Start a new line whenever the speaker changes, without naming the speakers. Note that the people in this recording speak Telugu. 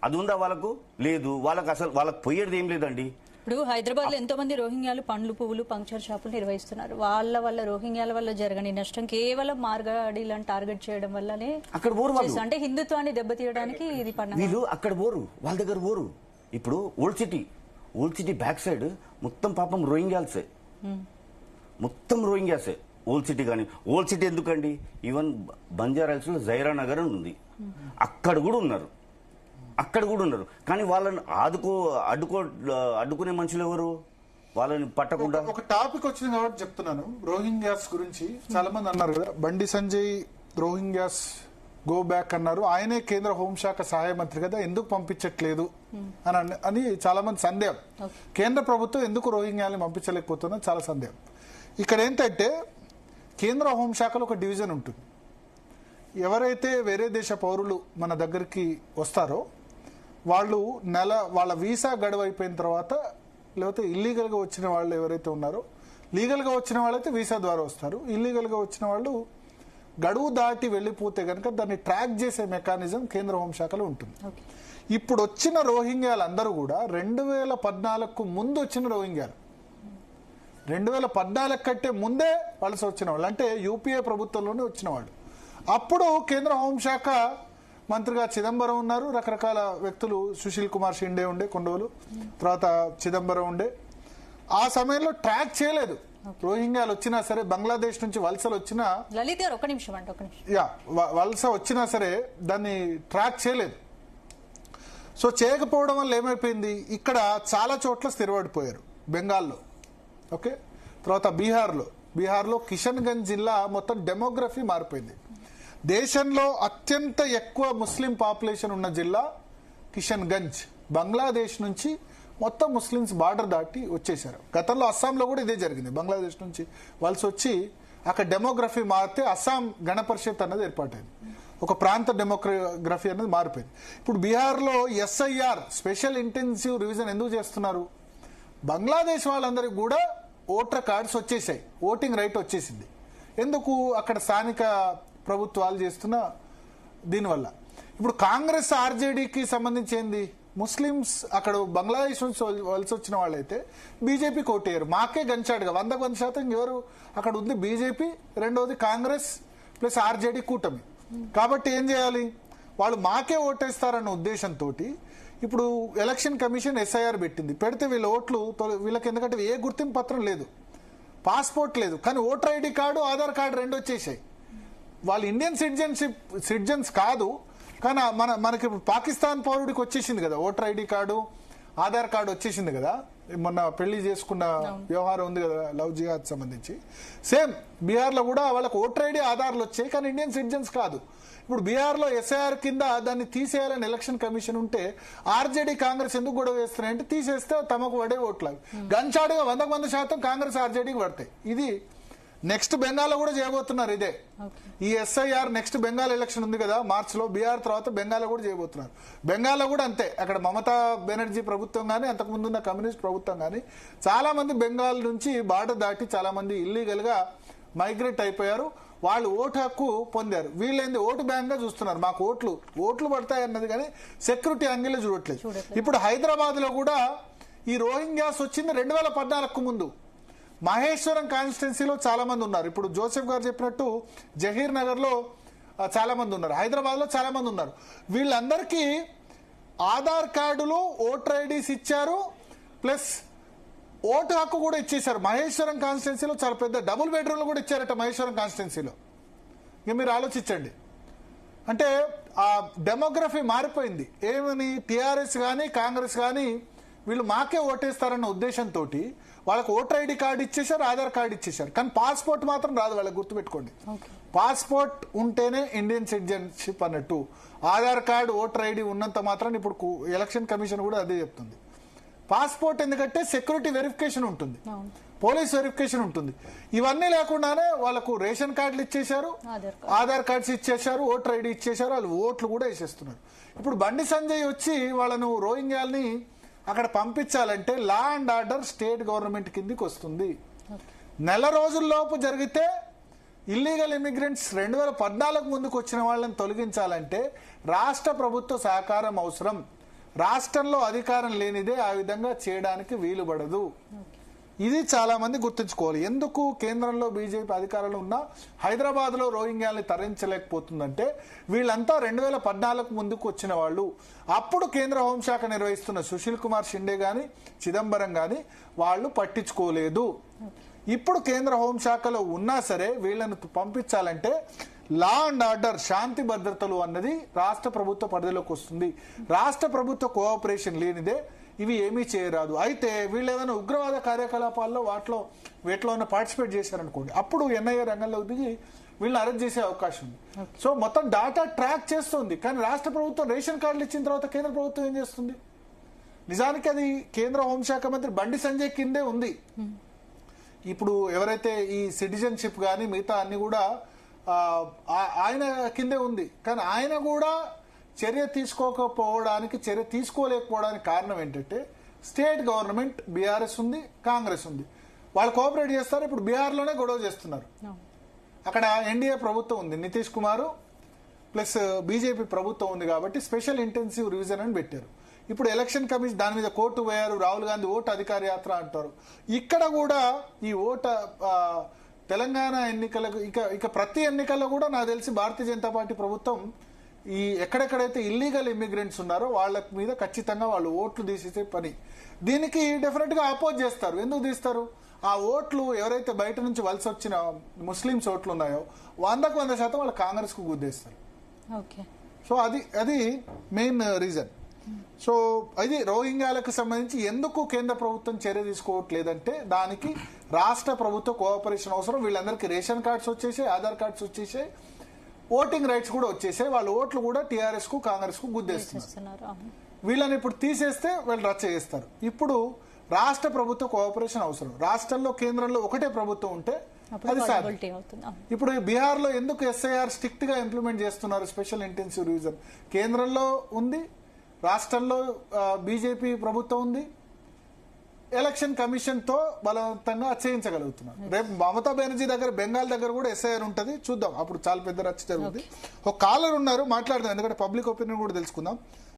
అది ఉందా వాళ్ళకు? లేదు. వాళ్ళకు అసలు వాళ్ళకి పోయేది ఏం లేదండి.
ఇప్పుడు హైదరాబాద్ లో ఎంతో మంది రోహింగ్యాలు పండ్లు పువ్వులు పంక్చర్ షాపులు నిర్వహిస్తున్నారు. వాళ్ళ రోహింగ్యాల వల్ల జరగని నష్టం కేవలం మార్గాడీలను టార్గెట్ చేయడం వల్లనే
అక్కడ పోరు వాళ్ళు.
అంటే హిందుత్వాన్ని దెబ్బతీయడానికి ఇది పన్ను.
వీళ్ళు అక్కడ పోరు, వాళ్ళ దగ్గర పోరు. ఇప్పుడు ఓల్డ్ సిటీ బ్యాక్ సైడ్ మొత్తం పాపం రోహింగ్యాల్సే, మొత్తం రోహింగ్యాసే. ఓల్డ్ సిటీ కానీ, ఓల్డ్ సిటీ ఎందుకండి, ఈవెన్ బంజారాహిల్స్ లో జైరా నగర్ అని ఉంది, అక్కడ కూడా ఉన్నారు. కానీ వాళ్ళని అడ్డుకునే మనుషులు ఎవరు? వాళ్ళని పట్టకుండా.
ఒక టాపిక్ వచ్చింది కాబట్టి చెప్తున్నాను. రోహింగ్యాస్ గురించి చాలా మంది అన్నారు కదా, Bandi Sanjay Rohingyas go back అన్నారు. ఆయనే కేంద్ర హోంశాఖ సహాయ మంత్రి కదా, ఎందుకు పంపించట్లేదు అని చాలా మంది సందేహం. కేంద్ర ప్రభుత్వం ఎందుకు రోహింగ్యాలను పంపించలేకపోతుందని చాలా సందేహం. ఇక్కడ ఏంటంటే కేంద్ర హోంశాఖలో ఒక డివిజన్ ఉంటుంది. ఎవరైతే వేరే దేశ పౌరులు మన దగ్గరికి వస్తారో వాళ్ళ వీసా గడువు అయిపోయిన తర్వాత, లేకపోతే ఇల్లీగల్గా వచ్చిన వాళ్ళు ఎవరైతే ఉన్నారో, లీగల్గా వచ్చిన వాళ్ళైతే వీసా ద్వారా వస్తారు, ఇల్లీగల్గా వచ్చిన వాళ్ళు గడువు దాటి వెళ్ళిపోతే కనుక దాన్ని ట్రాక్ చేసే మెకానిజం కేంద్ర హోంశాఖలో ఉంటుంది. ఇప్పుడు వచ్చిన రోహింగ్యాలందరూ కూడా 2014కు ముందు వచ్చిన రోహింగ్యాలు, 2014 కంటే ముందే వలస వచ్చిన వాళ్ళు, అంటే యూపీఏ ప్రభుత్వంలోనే వచ్చిన వాళ్ళు. అప్పుడు కేంద్ర హోంశాఖ మంత్రిగా చిదంబరం ఉన్నారు, రకరకాల వ్యక్తులు, సుశీల్ కుమార్ షిండే ఉండే కొన్ని రోజులు, తర్వాత చిదంబరం ఉండే. ఆ సమయంలో ట్రాక్ చేయలేదు. రోహింగ్యాలు వచ్చినా సరే, బంగ్లాదేశ్ నుంచి వలసలు వచ్చినా, వలస వచ్చినా సరే దాన్ని ట్రాక్ చేయలేదు. సో చేయకపోవడం వల్ల ఏమైపోయింది, ఇక్కడ చాలా చోట్ల స్థిరపడిపోయారు. బెంగాల్లో, ఓకే, తర్వాత బీహార్లో కిషన్గంజ్ జిల్లా మొత్తం డెమోగ్రఫీ మారిపోయింది. దేశంలో అత్యంత ఎక్కువ ముస్లిం పాపులేషన్ ఉన్న జిల్లా కిషన్గంజ్. బంగ్లాదేశ్ నుంచి మొత్తం ముస్లిమ్స్ బార్డర్ దాటి వచ్చేసారు. గతంలో అస్సాంలో కూడా ఇదే జరిగింది. బంగ్లాదేశ్ నుంచి వలస వచ్చి అక్కడ డెమోగ్రఫీ మారితే అస్సాం గణ పరిషత్ అన్నది ఏర్పాటైంది. ఒక ప్రాంత డెమోగ్రఫీ అనేది మారిపోయింది. ఇప్పుడు బీహార్లో ఎస్ఐఆర్, స్పెషల్ ఇంటెన్సివ్ రివిజన్ ఎందుకు చేస్తున్నారు? బంగ్లాదేశ్ వాళ్ళందరికీ కూడా ఓటర్ కార్డ్స్ వచ్చేసాయి, ఓటింగ్ రైట్ వచ్చేసింది. ఎందుకు? అక్కడ స్థానిక ప్రభుత్వాలు చేస్తున్న దీనివల్ల. ఇప్పుడు కాంగ్రెస్ ఆర్జేడీకి సంబంధించి ఏంది, ముస్లిమ్స్ అక్కడ బంగ్లాదేశ్ నుంచి వలస వచ్చిన వాళ్ళైతే బీజేపీకి ఓటేయరు. మాకే గంచాడుగా 100% ఎవరు అక్కడ ఉంది, బీజేపీ, రెండవది కాంగ్రెస్ ప్లస్ ఆర్జేడీ కూటమి. కాబట్టి ఏం చేయాలి, వాళ్ళు మాకే ఓటేస్తారన్న ఉద్దేశంతో ఇప్పుడు ఎలక్షన్ కమిషన్ ఎస్ఐఆర్ పెట్టింది. పెడితే వీళ్ళ ఓట్లు వీళ్ళకి, ఎందుకంటే ఏ గుర్తింపు పత్రం లేదు, పాస్పోర్ట్ లేదు, కానీ voter ID card, Aadhaar card రెండు వచ్చేసాయి. వాళ్ళు ఇండియన్ సిటిజన్స్ కాదు, కానీ మనకి పాకిస్తాన్ పౌరుడికి వచ్చేసింది కదా voter ID card, Aadhaar card వచ్చేసింది కదా. మొన్న పెళ్లి చేసుకున్న వ్యవహారం ఉంది కదా లవ్ జిహాద్ సంబంధించి. సేమ్ బీహార్లో కూడా వాళ్ళకి ఓటర్ ఐడి, ఆధార్లు వచ్చాయి, కానీ ఇండియన్ సిటిజన్స్ కాదు. ఇప్పుడు బీహార్లో ఎస్ఐఆర్ కింద దాన్ని తీసేయాలని ఎలక్షన్ కమిషన్ ఉంటే ఆర్జేడీ కాంగ్రెస్ ఎందుకు గొడవ వేస్తున్నాయంటే, తీసేస్తే తమకు పడే ఓట్లు గంచాడుగా 100% కాంగ్రెస్ ఆర్జేడీకి పడతాయి. ఇది నెక్స్ట్ బెంగాల్లో కూడా చేయబోతున్నారు. ఇదే ఈ ఎస్ఐఆర్ నెక్స్ట్ బెంగాల్ ఎలక్షన్ ఉంది కదా మార్చిలో, బీహార్ తర్వాత బెంగాల్లో కూడా చేయబోతున్నారు. బెంగాల్లో కూడా అంతే. అక్కడ మమతా బెనర్జీ ప్రభుత్వం కానీ, అంతకుముందున్న కమ్యూనిస్ట్ ప్రభుత్వం కానీ, చాలా మంది బెంగాల్ నుంచి బార్డర్ దాటి చాలా మంది ఇల్లీగల్ గా మైగ్రేట్ అయిపోయారు. వాళ్ళు ఓటు హక్కు పొందారు. వీళ్ళేంది ఓటు బ్యాంక్ గా చూస్తున్నారు, మాకు ఓట్లు పడతాయి అన్నది, కానీ సెక్యూరిటీ యాంగిల్ చూడట్లేదు. ఇప్పుడు హైదరాబాద్ లో కూడా ఈ రోహింగ్యాస్ వచ్చింది 2014కు ముందు. మహేశ్వరం కాన్స్టిట్యున్సీలో చాలా మంది ఉన్నారు. ఇప్పుడు జోసెఫ్ గారు చెప్పినట్టు జహీర్ నగర్ లో చాలా మంది ఉన్నారు, హైదరాబాద్ లో చాలా మంది ఉన్నారు. వీళ్ళందరికీ ఆధార్ కార్డులో ఓటర్ ఐడీస్ ఇచ్చారు, ప్లస్ ఓటు హక్కు కూడా ఇచ్చేశారు. మహేశ్వరం కాన్స్టిట్యున్సీలో చాలా పెద్ద డబుల్ బెడ్రూమ్లు కూడా ఇచ్చారట మహేశ్వరం కాన్స్టిట్యున్సీలో. ఇక మీరు ఆలోచించండి, అంటే ఆ డెమోగ్రఫీ మారిపోయింది. ఏమని టీఆర్ఎస్ కానీ కాంగ్రెస్ కానీ వీళ్ళు మాకే ఓటేస్తారన్న ఉద్దేశంతో వాళ్ళకి ఓటర్ ఐడి కార్డు ఇచ్చేశారు, ఆధార్ కార్డు ఇచ్చేశారు, కానీ పాస్పోర్ట్ మాత్రం రాదు వాళ్ళకి. గుర్తుపెట్టుకోండి, పాస్పోర్ట్ ఉంటేనే ఇండియన్ సిటిజన్షిప్ అన్నట్టు. ఆధార్ కార్డు, ఓటర్ ఐడి ఉన్నంత మాత్రం ఇప్పుడు ఎలక్షన్ కమిషన్ కూడా అదే చెప్తుంది. పాస్పోర్ట్ ఎందుకంటే సెక్యూరిటీ వెరిఫికేషన్ ఉంటుంది, పోలీస్ వెరిఫికేషన్ ఉంటుంది. ఇవన్నీ లేకుండానే వాళ్ళకు రేషన్ కార్డులు ఇచ్చేశారు, ఆధార్ కార్డ్స్ ఇచ్చేశారు, ఓటర్ ఐడి ఇచ్చేశారు, వాళ్ళు ఓట్లు కూడా వేసేస్తున్నారు. ఇప్పుడు బండి సంజయ్ వచ్చి వాళ్ళను రోహింగ్యాల్ని అక్కడ పంపించాలంటే law and order state government కిందికి వస్తుంది. నెల రోజుల్లోపు జరిగితే ఇల్లీగల్ ఇమిగ్రెంట్స్ 2014 ముందుకు వచ్చిన వాళ్ళని తొలగించాలంటే రాష్ట్ర ప్రభుత్వ సహకారం అవసరం. రాష్ట్రంలో అధికారం లేనిదే ఆ విధంగా చేయడానికి వీలుపడదు. ఇది చాలా మంది గుర్తుంచుకోవాలి. ఎందుకు కేంద్రంలో బీజేపీ అధికారంలో ఉన్నా హైదరాబాద్ లో రోహింగ్యాల్ని తరలించలేకపోతుందంటే వీళ్ళంతా 2014 ముందుకు వచ్చిన వాళ్ళు. అప్పుడు కేంద్ర హోంశాఖ నిర్వహిస్తున్న సుశీల్ కుమార్ షిండే గాని చిదంబరం గాని వాళ్ళు పట్టించుకోలేదు. ఇప్పుడు కేంద్ర హోంశాఖలో ఉన్నా సరే వీళ్ళను పంపించాలంటే లా అండ్ ఆర్డర్, శాంతి భద్రతలు అన్నది రాష్ట్ర ప్రభుత్వ పరిధిలోకి వస్తుంది. రాష్ట్ర ప్రభుత్వ కోఆపరేషన్ లేనిదే ఇవి ఏమీ చేయరాదు. అయితే వీళ్ళు ఏదైనా ఉగ్రవాద కార్యకలాపాల్లో వీటిలో పార్టిసిపేట్ చేశారనుకోండి, అప్పుడు ఎన్ఐఏ రంగంలో దిగి వీళ్ళని అరెస్ట్ చేసే అవకాశం ఉంది. సో మొత్తం డాటా ట్రాక్ చేస్తుంది. కానీ రాష్ట్ర ప్రభుత్వం రేషన్ కార్డులు ఇచ్చిన తర్వాత కేంద్ర ప్రభుత్వం ఏం చేస్తుంది? నిజానికి అది కేంద్ర హోంశాఖ మంత్రి బండి సంజయ్ కిందే ఉంది. ఇప్పుడు ఎవరైతే ఈ సిటిజన్షిప్ కానీ మిగతా అన్ని కూడా ఆయన కిందే ఉంది. కానీ ఆయన కూడా చర్య తీసుకోలేకపోవడానికి కారణం ఏంటంటే స్టేట్ గవర్నమెంట్ బీఆర్ఎస్ ఉంది, కాంగ్రెస్ ఉంది. వాళ్ళు కోఆపరేట్ చేస్తారు. ఇప్పుడు బీహార్లోనే గొడవ చేస్తున్నారు. అక్కడ ఎన్డీఏ ప్రభుత్వం ఉంది, నితీష్ కుమార్ ప్లస్ బీజేపీ ప్రభుత్వం ఉంది కాబట్టి స్పెషల్ ఇంటెన్సివ్ రివిజన్ అని పెట్టారు. ఇప్పుడు ఎలక్షన్ కమిషన్ దాని మీద కోర్టు పోయారు. రాహుల్ గాంధీ ఓటు అధికార యాత్ర అంటారు. ఇక్కడ కూడా ఈ తెలంగాణ ఎన్నికలకు ఇక ప్రతి ఎన్నికల్లో కూడా నాకు తెలిసి భారతీయ జనతా పార్టీ ప్రభుత్వం ఈ ఎక్కడెక్కడైతే ఇల్లీగల్ ఇమిగ్రెంట్స్ ఉన్నారో వాళ్ళ మీద ఖచ్చితంగా వాళ్ళు ఓట్లు తీసేసే పని. దీనికి డెఫినెట్ గా అపోజ్ చేస్తారు. ఎందుకు తీస్తారు? ఆ ఓట్లు ఎవరైతే బయట నుంచి వలస వచ్చిన ముస్లింస్ ఓట్లు ఉన్నాయో 100% వాళ్ళు కాంగ్రెస్ కు గుద్దేస్తారు. సో అది మెయిన్ రీజన్. సో అది రోహింగ్యాలకు సంబంధించి ఎందుకు కేంద్ర ప్రభుత్వం చర్య తీసుకోవట్లేదంటే దానికి రాష్ట్ర ప్రభుత్వ కోఆపరేషన్ అవసరం. వీళ్ళందరికీ రేషన్ కార్డ్స్ వచ్చేసాయి, ఆధార్ కార్డ్స్ వచ్చేసాయి, ఓటింగ్ రైట్స్ కూడా వచ్చేసాయి. వాళ్ళ ఓట్లు కూడా టీఆర్ఎస్ కు కాంగ్రెస్ కు గుద్దేస్తున్నారు. వీళ్ళని ఇప్పుడు తీసేస్తే వీళ్ళు రచ్చ చేస్తారు. ఇప్పుడు రాష్ట్ర ప్రభుత్వ కోఆపరేషన్ అవసరం. రాష్ట్రంలో కేంద్రంలో ఒకటే ప్రభుత్వం ఉంటే అది సాధ్యం. ఇప్పుడు బీహార్ లో ఎందుకు ఎస్ఐఆర్ స్ట్రిక్ట్ గా ఇంప్లిమెంట్ చేస్తున్నారు? స్పెషల్ ఇంటెన్సివ్ రివిజన్ కేంద్రంలో ఉంది, రాష్ట్రంలో బీజేపీ ప్రభుత్వం ఉంది. ఎలక్షన్ కమిషన్ తో బలవంతంగా చేయించగలుగుతున్నారు. రేపు మమతా బెనర్జీ దగ్గర బెంగాల్ దగ్గర కూడా ఎస్ఐఆర్ ఉంటుంది. చూద్దాం, అప్పుడు చాలా పెద్ద రచ్చ జరుగుతుంది. ఒక కాలర్ ఉన్నారు, మాట్లాడదాం. ఎందుకంటే పబ్లిక్ ఒపీనియన్ కూడా తెలుసుకుందాం.